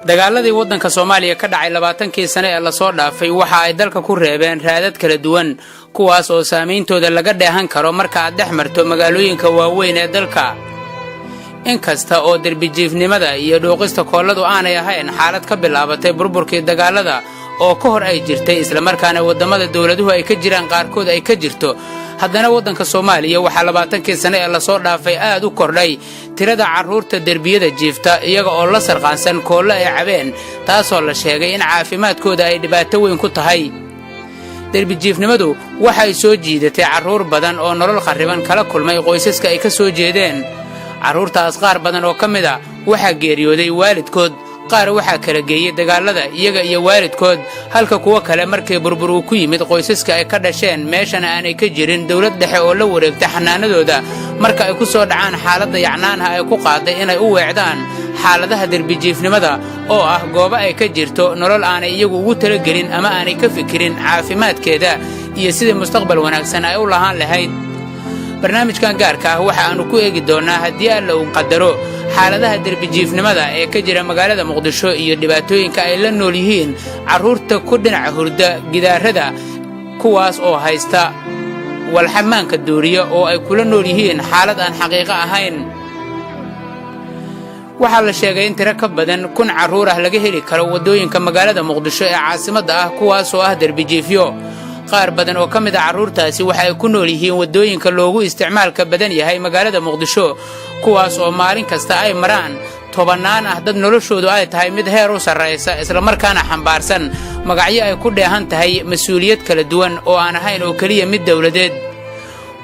dagaaladii waddanka Soomaaliya ka dhacay 20 sano ee la soo dhaafay waxa ay dalka ku reebeen raadad kala duwan kuwaas oo saameyntooda laga dheehan karo marka aad dhex marto magaalooyinka waaweyn ee dalka inkasta oo darbijiifnimada iyo dhooqista kooladu aanay ahayn xaalad ka bilaabatay burburkii dagaalada oo ka hor ay jirtay isla markaana wadamada dawladuhu ay ka jiraan qaarkood ay ka jirto haddana waddanka Soomaaliya waxa 20 sano ee la soo dhaafay aad u kordhay tirada carruurta darbiyada jiifta iyaga oo la sarqaansan koolo ay cabeen taasoo la sheegay in caafimaadkooda ay dhibaato weyn ku tahay darbijiifnimadu waxay soo jiidatay carruur badan oo nolol khariban kala kulmay qoysaska ay ka soo jeedeen carruurtaas qaar badan oo kamid ah waxa geeriyooday waalidkood qaar waxa kala geeyay dagaalada iyaga iyo waalidkood halka kuwa kale markay burbur uu ku yimid qoysaska ay ka dhasheen meeshana aanay ka jirin dawlad dhexe oo la wareegtay xanaanadooda marka ay ku soo dhacaan xaaladda yacnaanha ay ku qaaday inay u weecdaan xaaladaha darbijiifnimada oo ah goobo ay ka jirto nolol aanay iyagu ugu talagelin ama aanay ka fikirin caafimaadkeeda iyo sidii mustaqbal wanaagsan ay u lahaan lahayd barnaamijkan gaarka ah waxa aanu ku eegi doonaa haddii Alla uu qadaro xaaladaha darbijiifnimada ee ka jira magaalada Muqdisho iyo dhibaatooyinka ay la nool yihiin carruurta ku dhinaca hurda gidaarada kuwaas oo haysta walxamaanka duuriya oo ay kula nool yihiin xaalad aan xaqiiqo ahayn waxa la sheegay in tiro ka badan 1,000 carruur ah laga heli karo wadooyinka magaalada Muqdisho ee caasimadda ah kuwaas oo ah darbijiifyo qaar badan oo kamid ah carruurtaasi waxa ay ku nool yihiin wadooyinka loogu isticmaalka badan yahay magaalada Muqdisho kuwaas oo maalin kasta ay maraan tobanaan ah dad noloshoodu ay tahay mid heer u sareysa isla markaana xambaarsan magacyo ay ku dheehan tahay mas'uuliyad kala duwan oo aan ahayn oo kaliya mid dawladeed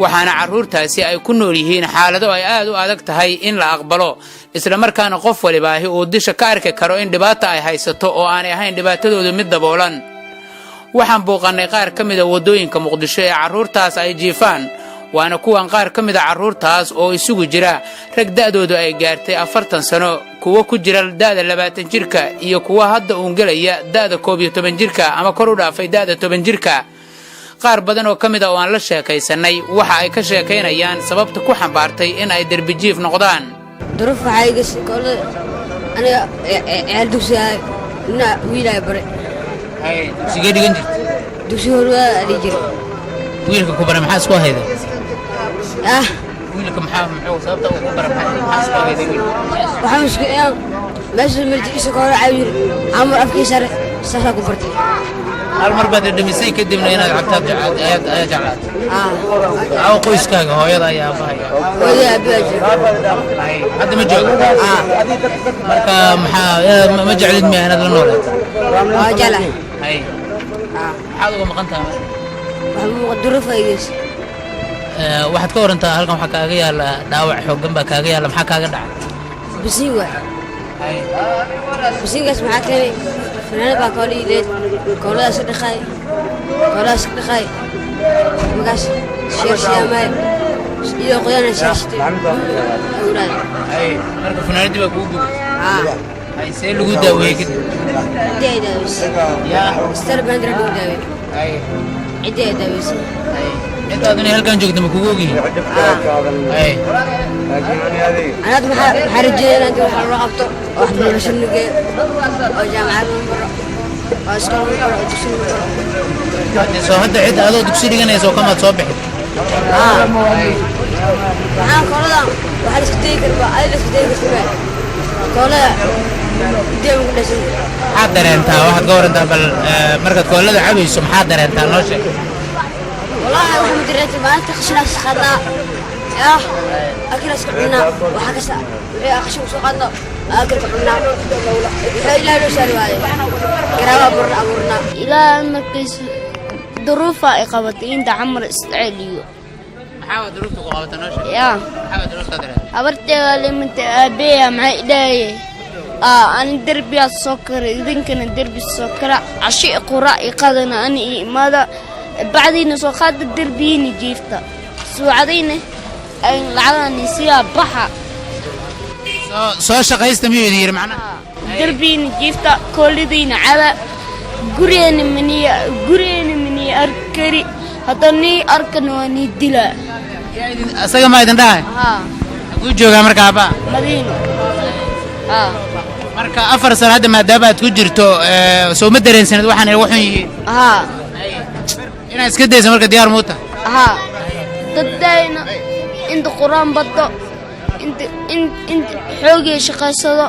waxaana carruurtaasi ay ku nool yihiin xaalado ay aad u adag tahay in la aqbalo isla markaana qof waliba uu disha ka arki karo in dhibaato ay haysato oo aanay ahayn dhibaatadoodu mid daboolan waxaan booqanay qaar kamid ah wadooyinka Muqdisho ee carruurtaas ay jiifaan waana kuwan qaar kamid ah carruurtaas oo isugu jira rag da'doodu ay gaartay 40 sano kuwa ku jira da'da 20 jirka iyo kuwa hadda uu galaya da'da 12 jirka ama kor u dhaafay da'da 10 jirka qaar badan oo kamid ah oo aan la sheekaysanay waxa ay ka sheekaynayaan sababta ku xambaartay in ay darbijiif noqdaan duruuf waxay gashay koolo aniga aad dugsiga wiilay bare siga dhigan jirtay dugsiga hore ali jiro wiilka ku bara maxaa isku hayday wiilka maxaa sababta uu ku bara maxaa isku hayday waxaan isku meesha marjiisa ka hor caawir amar afkiisa saxa ku bartay hal mar baad dhamisay kadibna inaad cabtaad ayaa jeclaad aw qoyskaaga hooyada ayaa bahaya hadda ma joogo marka maxaa ma jeclid ma inaad la noolaato jeclahay maxaad uga maqan tahay waxaan duruuf aygeys waxaad ka warantaa halkan waxa kaaga yaala dhaawac xooggan baa kaaga yaala maxaa kaaga dhacay bisiiga bisiigaas maxaa keenay fanaanad baa koolii leed kooladaas dhaqay magaas sheershiyaamay iyo qoyana sheershtay marka fanaanadii baa kugu gubay ay see lagu daaweeyay kadib yaa istar bandra lagu daaweeyay cidii daaweysay inta aduna halkan joogto ma kugu ogyihiin أنا أتوقع حرجين أنت وحرقته واحد من الشنقة وجامعة المرة وأسكال المرة ودكسي المرة سو هذا عيد هذا دكسي لقنا يسوق كم تصبح أنا كولا واحد سكتير أنا سكتير كمان كولا ديم كل شيء حاضر أنت واحد قور أنت بالمركز كولا ده عبي سم حاضر أنت نوشة والله واحد مدريت ما تخشنا سخنا يا أكل أسكتنا وحكسا يا أخشوا سقنا أكل كنا لا لا شيء هذا كرامة برنا إلى المركز ظروفها إقامتين ده عمر إسرائيليو حاول ظروفك وقابت نوشة يا حاول ظروفك تدري أبرت اللي من أبيها مع إلهي أنا دربي السكر إذن كان دربي السكر عشيء قراء قادنا أنا ماذا بعدين سوقات الدربيني جيفتا سوعدينه لعلني سيا بحا سو شقيست ميدير معنا دربين جيفتا كل دين على قرين مني أركري هتني أركن واني دلا أسأل ما يدنا ها أقول جوجا مركبة مدينة marka 4 sano hadda maadaama aad ku jirto soo ma dareensanad waxaan waxun yihiin inaad iska dayso marka diyaar muuta dadayna inta quraan baddo inta xoogay shaqaysado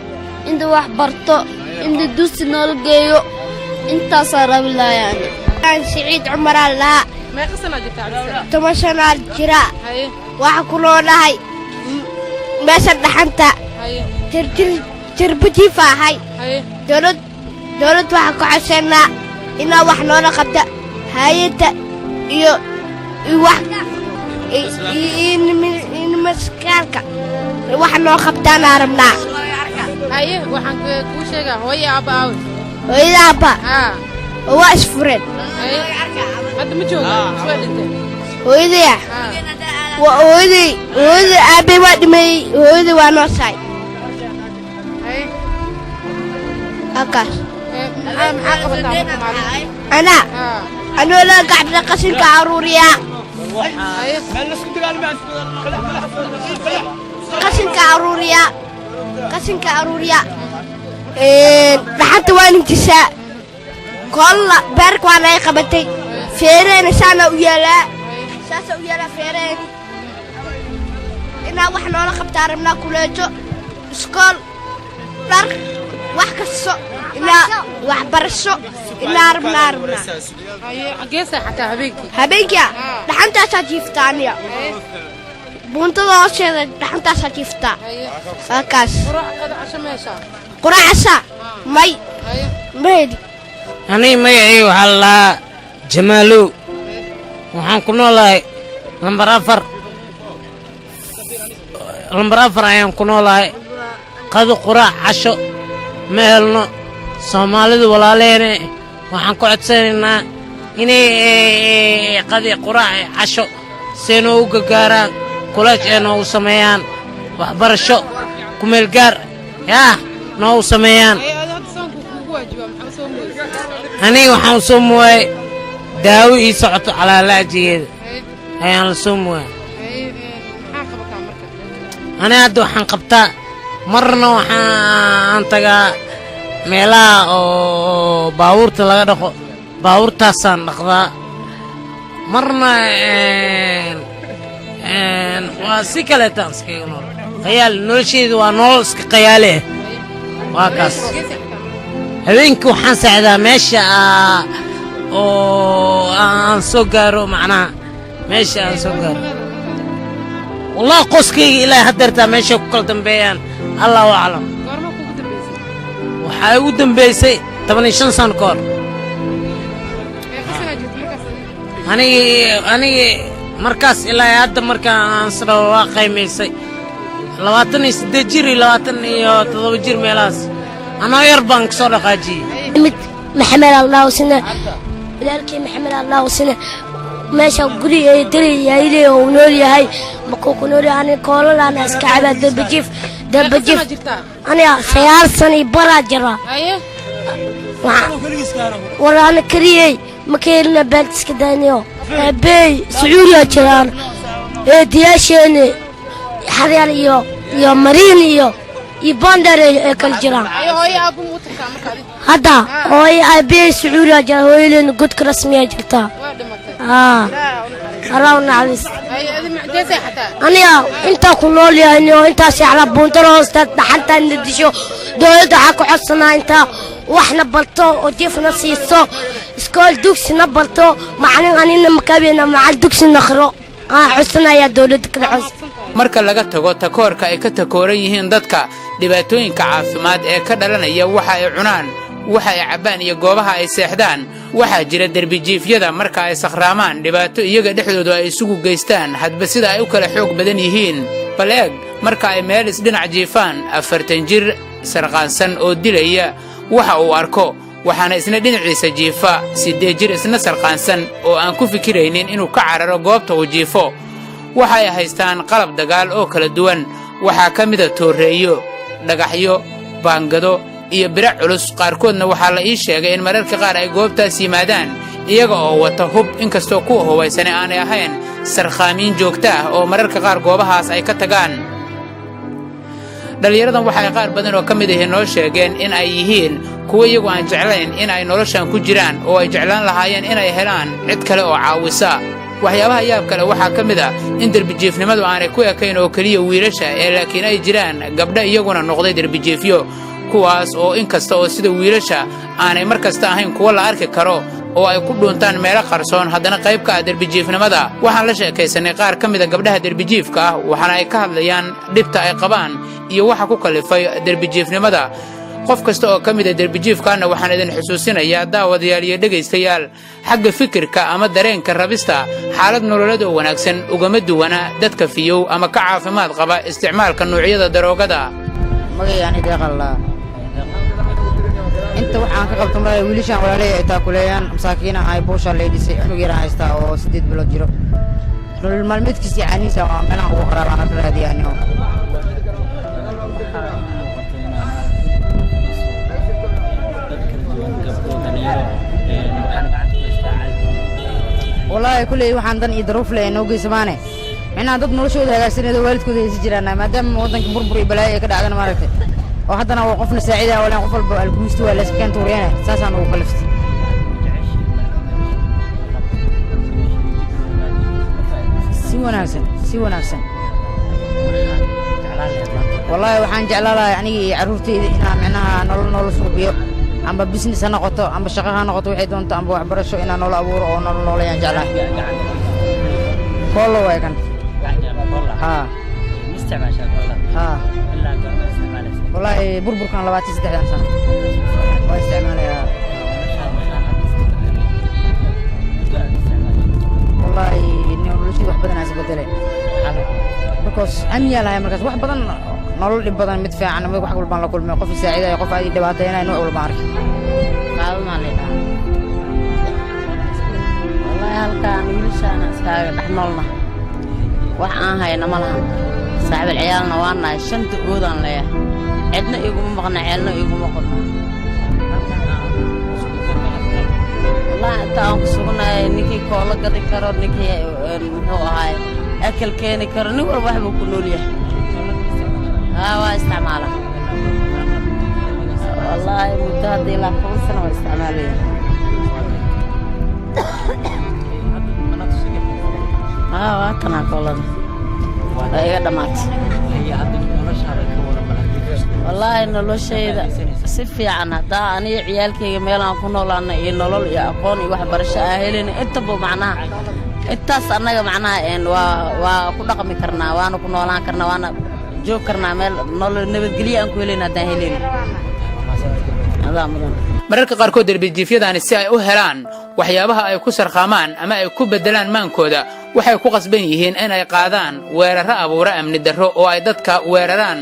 inta wax barto inta dugsi nool geeyo intaas rabi laayaan aan Saciid Cumar Allah ما قصنا جبت عبد السلام تمشنا الجرا هاي waxa ku noolahay meesha dhaxanta هاي tirbuti faahay هاي dawlad waxa ku xasana ina wax noola qabta hay'adda iyo wax in maskarka wax noo qabtaan arabna هاي waxaan ku sheegaa hooyo aba hooyada aba waa isfureen هاي هذا ما jooga soo dhintay hooyada hooyada aba waa dhimay hooyada waa noo saay هاي akaas maxaa qabataa marka maalin أنا لا قاعد نقسم كعروريا قسم كعروريا لحتى وين انتساء كل بارك وانا يقبتي فيرين سانا ويالا ساسا ويالا فيرين إنا وحنا ولا خبتارمنا كلاتو سكول برك وحكسو إنا وحبرسو إنا ربنا هاي حقيسة حتى هبيكي لحنتا ساتيفتانيا بونتا دوشة لحنتا ساتيفتا هكاس قرا عشا مي ميدي أنا مي وحلا جمالو وحن كنا لاي لمبر أفر أيام كنا لاي قد قرا عشا مهلنا Soomaalidu walaaleenay waxaan ku codsanaynaa inay qadi quraac casho seenoo u gagaaraan kulaaj ee noo sameeyaan waxbarasho ku meel gaar noo sameeyaan aniga waxaan soo muway daawo ii socoto calaalaajigeeda ayaan la soo muway aniga hadda waxaan qabtaa marna waxaan tagaa meelaha oo baabuurta laga dhaqo baabuurtaasaan dhaqdaa marna waa si kaleetaan iskaga nool qayaal nolosheedu waa nolol iska qayaale waa kaas habeenkii waxaan socdaa meesha oo aan soo gaaro macnaha meesha aan soo gaaro والله qoskayga ilaa hadarta meesha ku kala dambeeyaan Allahu a'lam waxay ugu dambeysay 15 sano ka hor aniga markaas ilaa hadda markaan sida waa qiimeysay 28 jir 27 jir meelaas ana yar baan ka soo dhaqaajiyay محمد الله وسنة ذلك محمد الله وسنة ماشى قولي دري يا إلي ونوري هاي مكوك نوري أنا كولا أنا أسكعب دبجيف أنا سيار سني برا جرا ولا أنا كريي مكيلنا بنتس كدانيو بي سعودي أجران دياشيني حريان يو مرين يو يباندر كل جران هذا هوي أبي سعودي أجران هوي لين قد كرسمي أجرتا أراونا عريس أنا أنت كنولي أنه أنت سعر بونتروس حتى ندشوا دولة حكوا حصنا أنت وإحنا بلطو وجيفنا سيسو سكول دوكس نبلطو معنا أننا مكابينا مع الدوكس نخرو حصنا يا دولة كل حص marka laga tago takoorka ay ka takooran yihiin dadka dhibaatooyinka caafimaad ee ka dhalanaya waxa ay cunaan waxa ay cabaan iyo goobaha ay seexdaan waxa jira darbijiifyada marka ay sakhraamaan dhibaato iyaga dhexdooda ay isugu geystaan hadba sida ay u kala xoog badan yihiin bal eeg marka ay meel isdhinac jiifaan 40 jir sarqaansan oo dilaya waxa uu arko waxaana isna dhinaciisa jiifa 8 jir isna sarqaansan oo aan ku fikiraynin inuu ka cararo goobta uu jiifo waxa ay haystaan qalab dagaal oo kala duwan waxaa ka mid ah tooreeyo dhagaxyo baangado iyo birac culus qaarkoodna waxaa la ii sheegay in mararka qaar ay goobtaas yimaadaan iyaga oo wata hub inkastoo kuwa hubaysan aanay ahayn sarqaamiin joogto ah oo mararka qaar goobahaas ay ka tagaan dhallinyaradan waxay qaar badan oo ka mid ahi noo sheegeen in ay yihiin kuwo iyagu aan jeclayn in ay noloshan ku jiraan oo ay jeclaan lahaayeen inay helaan cid kale oo caawisa. waxyaabaha yaab kale waxaa ka mid ah in derbijiifnimadu aanay ku ekayn oo keliya wiilasha laakiin ay jiraan gabdha iyaguna noqday derbijiifyo, kuwaas oo inkasta oo sida wiilasha aanay mar kasta ahayn kuwo la arki karo oo ay ku dhuuntaan meelo qarsoon, haddana qayb ka ah derbijiifnimada. waxaan la sheekaysanay qaar ka mida gabdhaha derbijiifka ah, waxaana ay ka hadlayaan dhibta ay qabaan iyo waxa ku kalifay derbijiifnimada. qof kasta oo ka mida derbijiifkaana waxaan idin xusuusinayaa daawadayaal iyo dhegaystayaal, xagga fikirka ama dareenka rabista xaalad nololeed oo wanaagsan ugama duwana dadka fiyow ama ka caafimaad qaba isticmaalka noocyada daroogada. magayaani deeqalla inta waxaan ka qabto maray wiilashan walaalay ay taakuleeyaan masaakiina ay buusha leedisay cunug yar haysta oo 8 bilood jiro nolol maalmeedkiisa caaniisa waa meelaha ugu qaraabana ka raadiyaano. والله كل waxaan dan iyo daruuf leeyahay oo geysamaane inaan dad noloshooda hagaagsanado waalidkooda haysan jiraan maadaama wadanka burbur iyo balaayo ay ka dhacdana maaragtay oo haddana waa qofna saaciida wala qof walba alkumistu waa la iska kan tuuriyana saasaan ugu kaliftay. si wanaagsan والله waxaan jeclahay aniga iyo caruurteyda inaan macnaha nolol suubiyo amba business ha noqoto amba shaqo ha noqoto waxay doonto amba waxbarasho inaan nolol abuuro oo nolol ayaan jeclahay. كله وايكن ها ها والله بربر كان لباتي 3 سنة واستعمالها والله إني أقول شيء واحد بدنا أسبدله because أمي الله يمركز واحد بدنا نقول لي بدنا مدفع أنا ما بحقول بان لكل ما يقف السعيدة يقف هذه دبعتين أنا نوع المعركة قالوا ما علينا والله هالكان يلشان أسكار نحملنا وحنا هاي نملها صاحب العيال نوانا شنت أوضان ليه عندنا يقوم مقنع عيالنا يقوم مقنع والله تاهم سوقنا نكي كولا قدي كرر نكي هو هاي أكل كيني كرر نقول واحد بكونوا ليه ها استعماله والله متهدي لا 5 سنة واستعماليه كنا كلنا هي دمات والله إنه لو شيء سفي عنها دا أنا عيالك يميلان كنا لنا إنه يا أقوني واحد برشة أهلين انتبهوا معناها التاس أنا معناها إن وكل رقم كرنا وأنا كنا لنا كرنا وأنا جو كرنا ميل نول نبت قليل أنكو لنا داهلين هذا مدن mararka qaarkood derbijiifyadaani si ay u helaan waxyaabaha ay ku sarqaamaan ama ay ku bedelaan maankooda waxay ku qasban yihiin in ay qaadaan weeraro abuura amni darro oo ay dadka weeraraan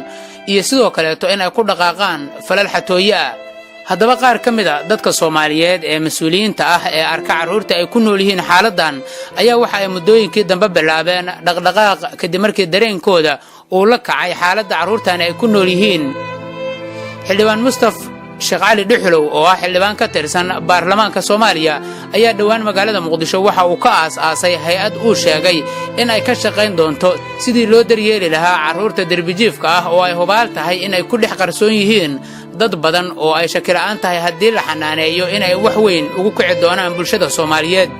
iyo sidoo kaleeto in ay ku dhaqaaqaan falal xatooyo ah. haddaba qaar ka mid a dadka Soomaaliyeed ee mas'uuliyiinta ah ee arka carruurta ay ku nool yihiin xaaladan ayaa waxa ay muddooyinkii dambe bilaabeen dhaqdhaqaaq kadib markii dareenkooda uu la kacay xaaladda carruurtan ay ku nool yihiin. xildhibaan Mustafa Sheekh Cali Dhuxulow oo ah xildhibaan ka tirsan baarlamaanka Soomaaliya ayaa dhawaan magaalada Muqdisho waxa uu ka aasaasay hay'ad uu sheegay in ay ka shaqayn doonto sidii loo daryeeli lahaa carruurta derbijiifka ah oo ay hubaal tahay in ay ku dhex qarsoon yihiin dad badan oo ay shaki la'aan tahay haddii la xanaaneeyo in ay wax weyn ugu kici doonaan bulshada Soomaaliyeed.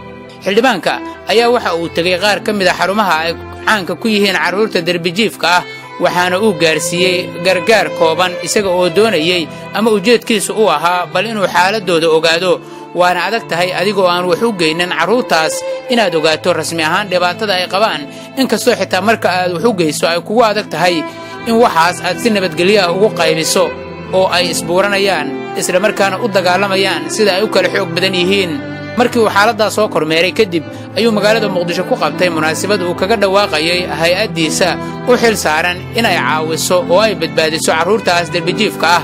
xildhibaanka ayaa waxa uu tagay qaar ka mid ah xarumaha ay caanka ku yihiin carruurta derbijiifka ah waxaana uu gaarsiiyey gargaar kooban isaga oo doonayay ama ujeedkiisu u ahaa bal inuu xaaladooda ogaado. waana adag tahay adigoo aan wax u geynin carruurtaas inaad ogaato rasmi ahaan dhibaatada ay qabaan, inkastoo xitaa marka aad wax u geyso ay kugu adag tahay in waxaas aad si nabadgelyo ah ugu qaybiso oo ay isbuuranayaan isla markaana u dagaalamayaan sida ay u kala xoog badan yihiin. markii uu xaaladdaas soo kormeeray kadib ayuu magaalada Muqdisho ku qabtay munaasabad uu kaga dhawaaqayay hay'adiisa u xil saaran inay caawiso oo ay badbaadiso carruurtaas derbijiifka ah.